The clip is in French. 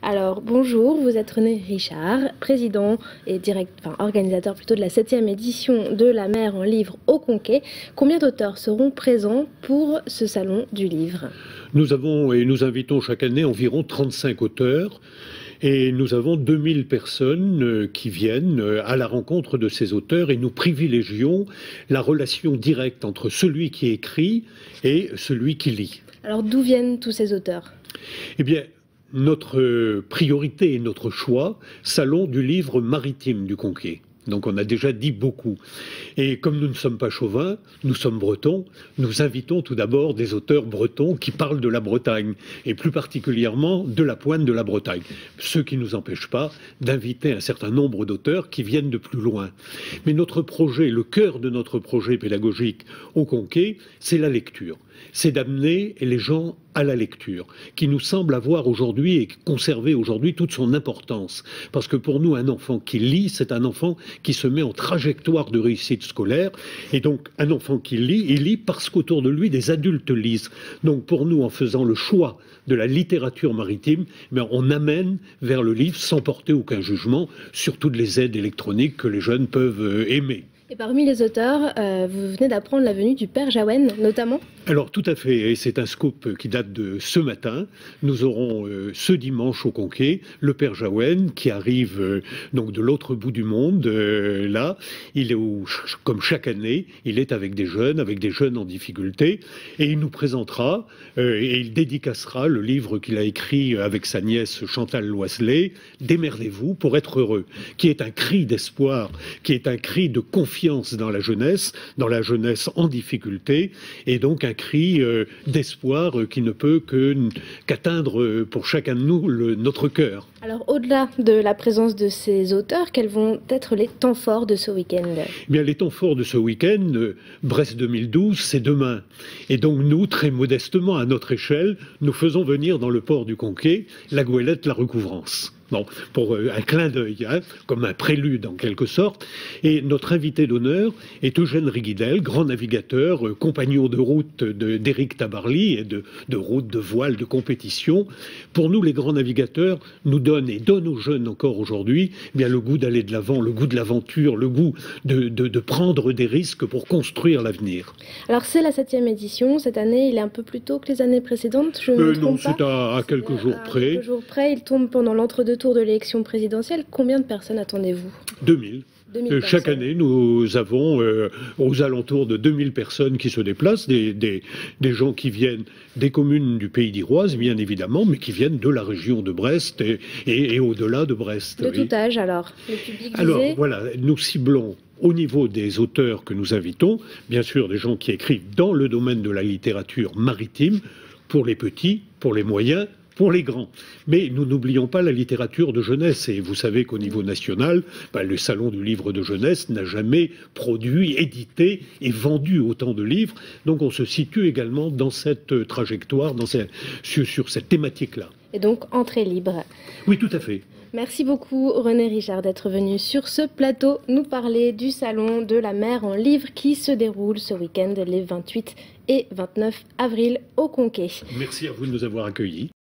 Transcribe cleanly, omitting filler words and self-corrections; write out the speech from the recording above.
Alors, bonjour, vous êtes René Richard, président et organisateur plutôt de la 7e édition de La Mer en livre au Conquet. Combien d'auteurs seront présents pour ce salon du livre? Nous avons et nous invitons chaque année environ 35 auteurs. Et nous avons 2000 personnes qui viennent à la rencontre de ces auteurs et nous privilégions la relation directe entre celui qui écrit et celui qui lit. Alors d'où viennent tous ces auteurs? Eh bien, notre priorité et notre choix, salon du livre maritime du Conquet. Donc on a déjà dit beaucoup. Et comme nous ne sommes pas chauvins, nous sommes bretons, nous invitons tout d'abord des auteurs bretons qui parlent de la Bretagne, et plus particulièrement de la pointe de la Bretagne. Ce qui ne nous empêche pas d'inviter un certain nombre d'auteurs qui viennent de plus loin. Mais notre projet, le cœur de notre projet pédagogique au Conquet, c'est la lecture. C'est d'amener les gens à la lecture, qui nous semble avoir aujourd'hui et conserver aujourd'hui toute son importance. Parce que pour nous, un enfant qui lit, c'est un enfant qui se met en trajectoire de réussite scolaire. Et donc, un enfant qui lit, il lit parce qu'autour de lui, des adultes lisent. Donc, pour nous, en faisant le choix de la littérature maritime, on amène vers le livre sans porter aucun jugement sur toutes les aides électroniques que les jeunes peuvent aimer. Et parmi les auteurs, vous venez d'apprendre la venue du Père Jaouen, notamment? Alors tout à fait, et c'est un scoop qui date de ce matin. Nous aurons ce dimanche au Conquet le Père Jaouen qui arrive donc de l'autre bout du monde. Là, il est comme chaque année, il est avec des jeunes en difficulté, et il nous présentera et il dédicacera le livre qu'il a écrit avec sa nièce Chantal Loiselet, Démerdez-vous pour être heureux, qui est un cri d'espoir, qui est un cri de confiance dans la jeunesse en difficulté, et donc un cri d'espoir qui ne peut qu'atteindre pour chacun de nous notre cœur. Alors, au-delà de la présence de ces auteurs, quels vont être les temps forts de ce week-end? Eh bien, les temps forts de ce week-end, Brest 2012, c'est demain. Et donc nous, très modestement, à notre échelle, nous faisons venir dans le port du Conquet la goélette La Recouvrance. Bon, pour un clin d'œil, comme un prélude en quelque sorte. Et notre invité d'honneur est Eugène Riguidel, grand navigateur, compagnon de route d'Éric Tabarly et de route, de voile, de compétition. Pour nous, les grands navigateurs nous donnent et donnent aux jeunes encore aujourd'hui le goût d'aller de l'avant, le goût de l'aventure, le goût de prendre des risques pour construire l'avenir. Alors c'est la 7e édition, cette année il est un peu plus tôt que les années précédentes, je ne me trompe pas. Non, c'est à quelques jours près. Quelques jours près, il tombe pendant l'entre-deux tours de l'élection présidentielle. Combien de personnes attendez-vous? 2000. Chaque année, nous avons aux alentours de 2000 personnes qui se déplacent, des gens qui viennent des communes du Pays d'Iroise, bien évidemment, mais qui viennent de la région de Brest et au-delà de Brest. De tout âge, alors? Le public Alors, voilà, nous ciblons au niveau des auteurs que nous invitons, bien sûr des gens qui écrivent dans le domaine de la littérature maritime, pour les petits, pour les moyens, pour les grands. Mais nous n'oublions pas la littérature de jeunesse. Et vous savez qu'au niveau national, le Salon du livre de jeunesse n'a jamais produit, édité et vendu autant de livres. Donc on se situe également dans cette trajectoire, sur cette thématique-là. Et donc entrée libre. Oui, tout à fait. Merci beaucoup René Richard d'être venu sur ce plateau nous parler du Salon de la Mer en livre qui se déroule ce week-end les 28 et 29 avril au Conquet. Merci à vous de nous avoir accueillis.